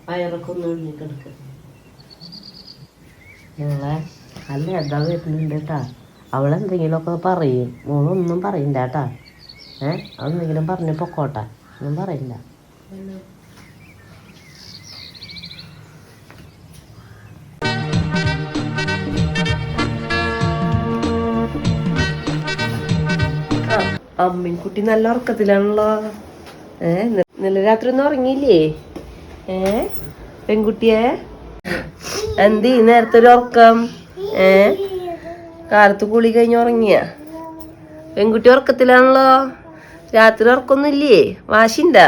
വയറൊക്കെ ഒന്ന് ഒഴുകിക്കെടുക്കും. ഞങ്ങളെ അല്ല എന്താ വരുന്നുണ്ട് കേട്ടാ. അവളെന്തെങ്കിലുമൊക്കെ പറയും, മോളൊന്നും പറയില്ല കേട്ടാ. അതെന്തെങ്കിലും പറഞ്ഞ് പൊക്കോട്ടെ, ഒന്നും പറയില്ല. അമ്മിൻകുട്ടി നല്ല ഉറക്കത്തിലാണല്ലോ. ഇന്നലെ രാത്രി ഒന്നും ഉറങ്ങിയില്ലേ? പെൺകുട്ടിയെ എന്തി നേരത്തെ ഒരു ഉറക്കം? കാലത്ത് കുളി കഴിഞ്ഞ് ഉറങ്ങിയ പെൺകുട്ടി ഉറക്കത്തിലാണല്ലോ. രാത്രി ഉറക്കൊന്നുമില്ലേ? വാശിണ്ടാ?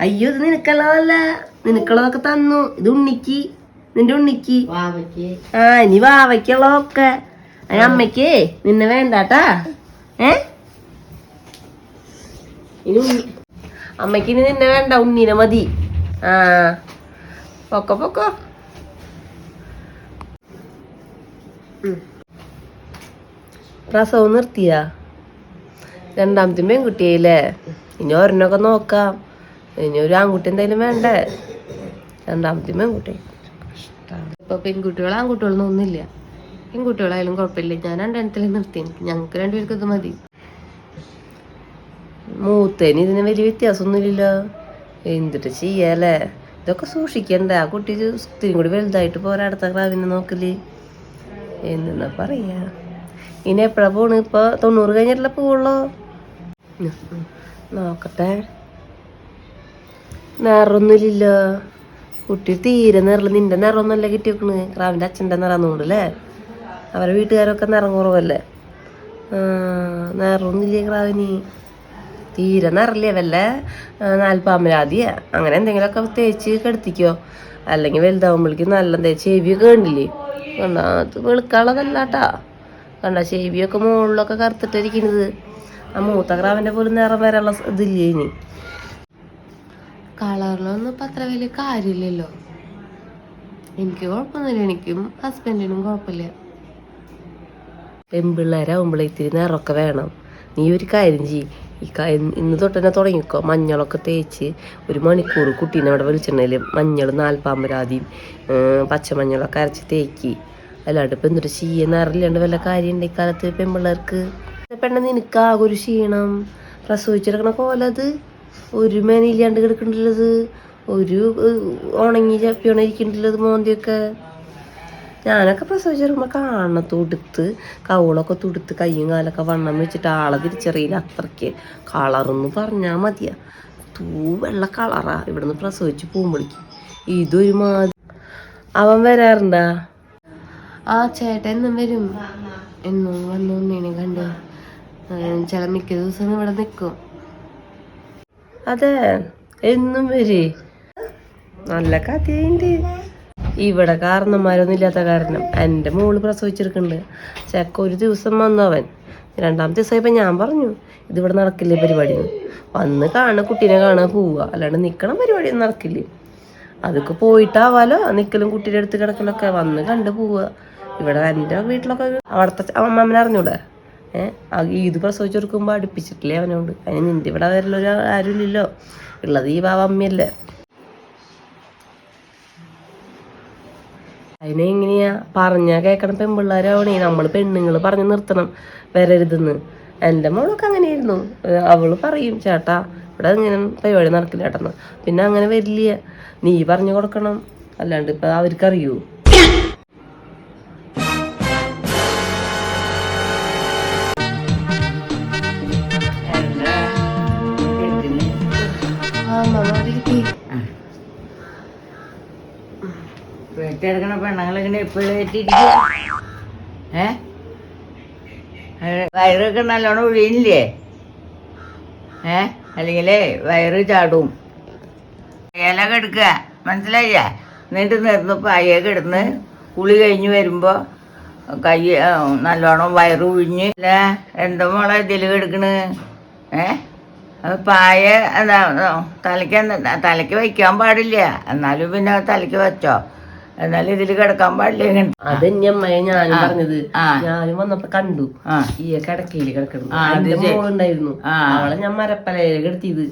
അയ്യോ, ഇത് നിനക്കുള്ളതല്ല, നിനക്കുള്ളതൊക്കെ തന്നു. ഇത് ഉണ്ണിക്ക്, നിന്റെ ഉണ്ണിക്ക്. ഇനി വാവയ്ക്കുള്ളതൊക്കെ. അമ്മയ്ക്കേ നിന്നെ വേണ്ടാട്ടാ. ഇനി അമ്മയ്ക്ക് ഇനി നിന്നെ വേണ്ട, ഉണ്ണീനെ മതി. പൊക്കോ പൊക്കോ. പ്രസവം നിർത്തിയാ? രണ്ടാമത്തെ പെൺകുട്ടിയായില്ലേ? ഇനി ഒരെണ്ണൊക്കെ നോക്കാം. ഇനി ഒരു ആൺകുട്ടി എന്തായാലും വേണ്ടേ? രണ്ടാമത്തെ പെൺകുട്ടി. ഇപ്പൊ പെൺകുട്ടികളും ആൺകുട്ടികളൊന്നും ഒന്നുമില്ല. പെൺകുട്ടികളായാലും കുഴപ്പമില്ല. ഞാൻ രണ്ടെണ്ണത്തിൽ നിർത്തി. ഞങ്ങൾക്ക് രണ്ടുപേർക്കും ഇത് മതി. മൂത്തേന് ഇതിന് വലിയ വ്യത്യാസമൊന്നുമില്ലല്ലോ. എന്തിട്ട് ചെയ്യാല്ലേ? ഇതൊക്കെ സൂക്ഷിക്കണ്ടേ? ആ കുട്ടി ഇത്തിരി കൂടി വലുതായിട്ട് പോരാ അടുത്ത ക്രാവിനെ നോക്കല്. എന്നാ പറയാ. ഇനി എപ്പോഴാ പോണ്? ഇപ്പൊ 90 കഴിഞ്ഞിട്ടല്ലേ പോവുള്ളൂ. നോക്കട്ടെ. നിറൊന്നുമില്ലല്ലോ കുട്ടി, തീരെ നിറല്ല. നിന്റെ നിറമൊന്നുമല്ല കിട്ടിയേക്കണ്. ക്രാവിന്റെ അച്ഛൻ്റെ നിറന്നുകൊണ്ടല്ലേ. അവരെ വീട്ടുകാരൊക്കെ നിറം കുറവല്ലേ. നിറമൊന്നുമില്ലേ ക്രാവിന്? തീരെ നിറല്ലേ. വല്ല 40 അങ്ങനെ എന്തെങ്കിലുമൊക്കെ തേച്ച് കെടുത്തിക്കോ. അല്ലെങ്കിൽ വലുതാവുമ്പോഴേക്കും നല്ല ചെവിയൊക്കെ കണ്ടില്ലേ? കണ്ട, അത് വെളുക്കാനുള്ളതല്ലാട്ടാ. കണ്ട, ചെവിയൊക്കെ മുകളിലൊക്കെ കറുത്തിട്ടിരിക്കുന്നത്. ആ മൂത്ത ക്രാവിൻ്റെ പോലും നിറം വരാനുള്ള ഇതില്ലേ ഇനി. കളറിലൊന്നും ഇപ്പം അത്ര വലിയ കാര്യമില്ലല്ലോ. എനിക്ക് കുഴപ്പമൊന്നുമില്ല. എനിക്കും ഹസ്ബൻഡിനും കുഴപ്പമില്ല. പെൺപിള്ളേരാവുമ്പോഴേ ഇത്തിരി നിറമൊക്കെ വേണം. നീ ഒരു കാര്യം ചെയ്യ്. ഇന്ന് തൊട്ട് തന്നെ തുടങ്ങിക്കോ. മഞ്ഞളൊക്കെ തേച്ച് 1 മണിക്കൂർ കുട്ടീനെ അവിടെ വെളിച്ചെണ്ണയിൽ മഞ്ഞളും 40 പച്ചമഞ്ഞളൊക്കെ അരച്ച് തേക്കി. അല്ലാണ്ട് ഇപ്പം എന്തൊരു നിറയില്ലാണ്ട് വല്ല കാര്യം ഉണ്ട് ഇക്കാലത്ത് പെൺപിള്ളേർക്ക്. പെണ്ണ നിനക്കാകെ ഒരു ക്ഷീണം. പ്രസവിച്ചെടുക്കണ കോലത് ഒരു മേനയില്ലാണ്ട് കിടക്കണ്ടുള്ളത്. ഒരു ഉണങ്ങി ചപ്പിയോണിരിക്കണ്ടുള്ളത് മോന്തിയൊക്കെ. ഞാനൊക്കെ പ്രസവിച്ചെടുക്കുമ്പോൾ കാണ തുടുത്ത് കവളൊക്കെ തുടുത്ത് കയ്യും കാലൊക്കെ വണ്ണം വെച്ചിട്ട് ആളെ തിരിച്ചറിയില്ല. അത്രയ്ക്ക് കളറൊന്നും പറഞ്ഞാൽ മതിയാ. വെള്ള കളറാ ഇവിടുന്ന് പ്രസവിച്ച് പോകുമ്പോഴേക്കും. ഇതൊരു മാതിരി. അവൻ വരാറുണ്ടാ? ചേട്ടൻ എന്നും വരും. എന്നും വന്നു ഉണ്ണീനെ കണ്ട് ചില മിക്ക ദിവസം ഇവിടെ നിൽക്കും. അതെ, എന്നും വരേ? നല്ല കഥയുണ്ട്. ഇവിടെ കാരണന്മാരൊന്നും ഇല്ലാത്ത കാരണം എൻ്റെ മോള് പ്രസവിച്ചെടുക്കുന്നുണ്ട്. ചെക്ക ഒരു ദിവസം വന്നു. അവൻ 2ാമത്തെ ദിവസമായപ്പോൾ ഞാൻ പറഞ്ഞു, ഇതിവിടെ നടക്കില്ലേ പരിപാടി. വന്ന് കാണുക, കുട്ടീനെ കാണാൻ പോവുക, അല്ലാണ്ട് നിൽക്കണം പരിപാടിയൊന്നും നടക്കില്ലേ. അതൊക്കെ പോയിട്ടാവാലോ നിൽക്കലും കുട്ടീൻ്റെ അടുത്ത് കിടക്കലൊക്കെ. വന്ന് കണ്ട് പോവുക. ഇവിടെ എൻ്റെ വീട്ടിലൊക്കെ അവിടുത്തെ അമ്മമ്മനെ അറിഞ്ഞൂടെ? ഇത് പ്രസവിച്ചെടുക്കുമ്പോൾ അടുപ്പിച്ചിട്ടില്ലേ അവനോട്. അതിന് നിൻ്റെ ഇവിടെ വരലൊരു ആരും ഇല്ലല്ലോ. ഉള്ളത് ഈ അമ്മയല്ലേ. അതിനെങ്ങനെയാ പറഞ്ഞാൽ കേൾക്കണം. പെൺപിള്ളേരാവണേ നമ്മൾ പെണ്ണുങ്ങൾ പറഞ്ഞ് നിർത്തണം വരരുതെന്ന്. എൻ്റെ മോളൊക്കെ അങ്ങനെയായിരുന്നു. അവള് പറയും, ചേട്ടാ ഇവിടെ ഇങ്ങനെ പരിപാടി നടക്കില്ല ചേട്ടന്ന്. പിന്നെ അങ്ങനെ വരില്ല. നീ പറഞ്ഞു കൊടുക്കണം, അല്ലാണ്ട് ഇപ്പം അവർക്കറിയൂ. വെട്ടിയെടുക്കണ പെണ്ണുങ്ങളിങ്ങനെ എപ്പോഴും വയറൊക്കെ നല്ലോണം ഒഴിയില്ലേ? അല്ലെങ്കിലേ വയറ് ചാടും. ഇലക്കെ എടുക്കുക, മനസ്സിലായില്ല? എന്നിട്ട് നിർന്നപ്പോൾ അയ്യൊക്കെ എടുന്ന് കുളി കഴിഞ്ഞ് വരുമ്പോൾ കൈ നല്ലോണം വയറ് ഒഴിഞ്ഞ്. എന്താ മോളെ ഇതിൽ കിടക്കണ്? അത് പായ എന്താ തലയ്ക്ക് വയ്ക്കാൻ പാടില്ല. എന്നാലും പിന്നെ തലയ്ക്ക് വെച്ചോ. എന്നാലും ഇതില് കിടക്കാൻ പാടില്ല. അതെന്നെ അമ്മയെ ഞാനും പറഞ്ഞത്. ആ. ഞാനും വന്നപ്പോ കണ്ടു ആ. ഈ കിടക്കയില് കിടക്കണം. ആ, അത് എന്റെ ശരി. മോളുണ്ടായിരുന്നു, ആ. അവളെ ഞാൻ മരപ്പലയില് കിടത്തിയത്.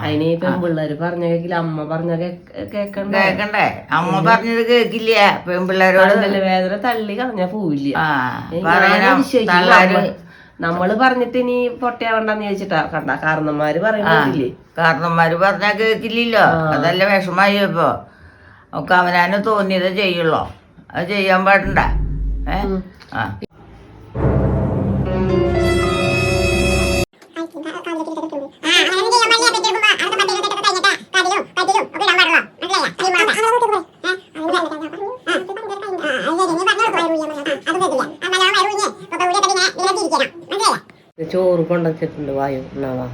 അതിന് ഈ പെൺപിള്ളേര് പറഞ്ഞ കേക്കില്ല, അമ്മ പറഞ്ഞ കേക്കണ്ടേ. കേക്കണ്ടേ? അമ്മ പറഞ്ഞത് കേക്കില്ല പെൺപിള്ളേരോട്. വേദന തള്ളി കളഞ്ഞാ പോവില്ല. തള്ളാര് നമ്മള് പറഞ്ഞിട്ട് ഇനി പൊട്ടയാവണ്ടെന്ന് ചോദിച്ചിട്ടാ കണ്ട കാരണന്മാര് പറയുന്നില്ലേ. കാരണന്മാര് പറഞ്ഞാ കേക്കില്ലല്ലോ. അതല്ല വിഷമായി ഇപ്പൊ. ഒക്കെ അവനാന് തോന്നിയത് ചെയ്യുള്ളോ, അത് ചെയ്യാൻ പാടണ്ട. ആ ചോറ് കൊണ്ടുവച്ചിട്ടുണ്ട്, വായു എന്നാവാ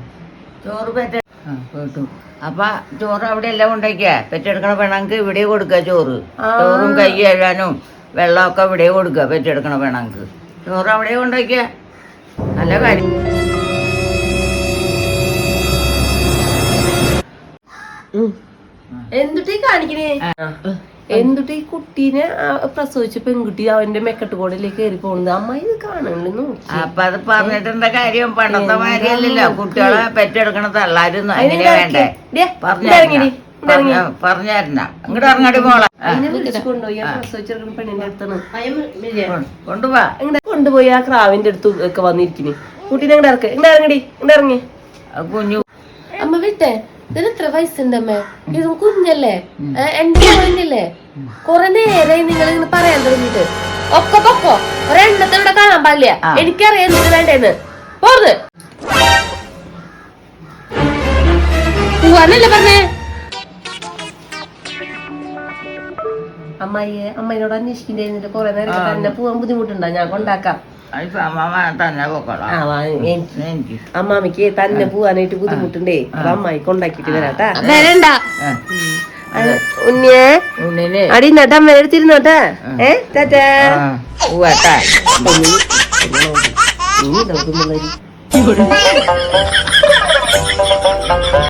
ചോറ് കേട്ടു. അപ്പൊ ചോറ് അവിടെ എല്ലാം കൊണ്ടേക്ക. പെറ്റെടുക്കണ പെണ്ണക്ക് ഇവിടെ കൊടുക്ക ചോറ്. ചോറും കൈ കഴുകാനും വെള്ളമൊക്കെ ഇവിടെ കൊടുക്ക. പെറ്റെടുക്കണ പെണ്ണക്ക് ചോറ് അവിടെ കൊണ്ടേക്ക. നല്ല കാര്യം. എന്തുട്ടീ കാണിക്കണേ? എന്തുട്ട് ഈ കുട്ടീനെ പ്രസവിച്ച പെൺകുട്ടി അവന്റെ മെക്കെട്ട് കോടിലേക്ക് കയറി പോകുന്നത് അമ്മ ഇത് കാണുന്നു. അപ്പൊ അത് പറഞ്ഞിട്ടെന്താ കാര്യം? പണ്ടത്തെ മാതിരിയല്ലല്ലോ. കുട്ടികളെ പെറ്റെടുക്കണ തള്ളാരും അങ്ങനെ വേണ്ടേ? പറഞ്ഞായിരുന്ന ഇങ്ങോട്ട് ഇറങ്ങാടി മോളെ. കൊണ്ടുപോയി പ്രസവിച്ചെടുക്കുന്ന പെണ്ണിന്റെ അടുത്താണ് കൊണ്ടുപോവാ. കൊണ്ടുപോയി ആ ക്രാവിന്റെ അടുത്ത് ഒക്കെ വന്നിരിക്കുന്നു. കുട്ടീനെ ഇങ്ങോട്ട് ഇറക്കി, ഇങ്ങോട്ട് ഇറങ്ങടി, ഇങ്ങോട്ട് ഇറങ്ങി. കുഞ്ഞു അമ്മ വിട്ടേ. ഇതിന് എത്ര വയസ്സുണ്ടമ്മേ? ഇതും കുഞ്ഞല്ലേ, എന്റെ കുഞ്ഞല്ലേ. കൊറേ നേരായി നിങ്ങൾ ഇങ്ങനെ പറയാൻ തുടങ്ങിട്ട്. ഒക്കെ പൊക്കോ, ഒരെണ്ണത്തെ ഇവിടെ കാണാൻ പാടില്ല. എനിക്കറിയാം എന്തിനു വേണ്ടേന്ന്. പോർന്ന് പോവാനല്ലേ പറഞ്ഞേ? അമ്മായിയെ അമ്മയോട് അന്വേഷിക്കണ്ടായിരുന്നില്ല കൊറേ നേരം. തന്നെ പോവാൻ ബുദ്ധിമുട്ടുണ്ടോ? ഞാൻ കൊണ്ടാക്കാം. തന്നെ പോക്കോളാം. അമ്മാമിക്ക് തന്നെ പോവാനായിട്ട് ബുദ്ധിമുട്ടുണ്ടേ. അപ്പൊ അമ്മായി കൊണ്ടാക്കിട്ട് വരാട്ടാ. വരണ്ട ഉണ്ണിയെ അടി നട്ടാ അമ്മ എടുത്തിരുന്നോട്ടാ. പോവാട്ടാ.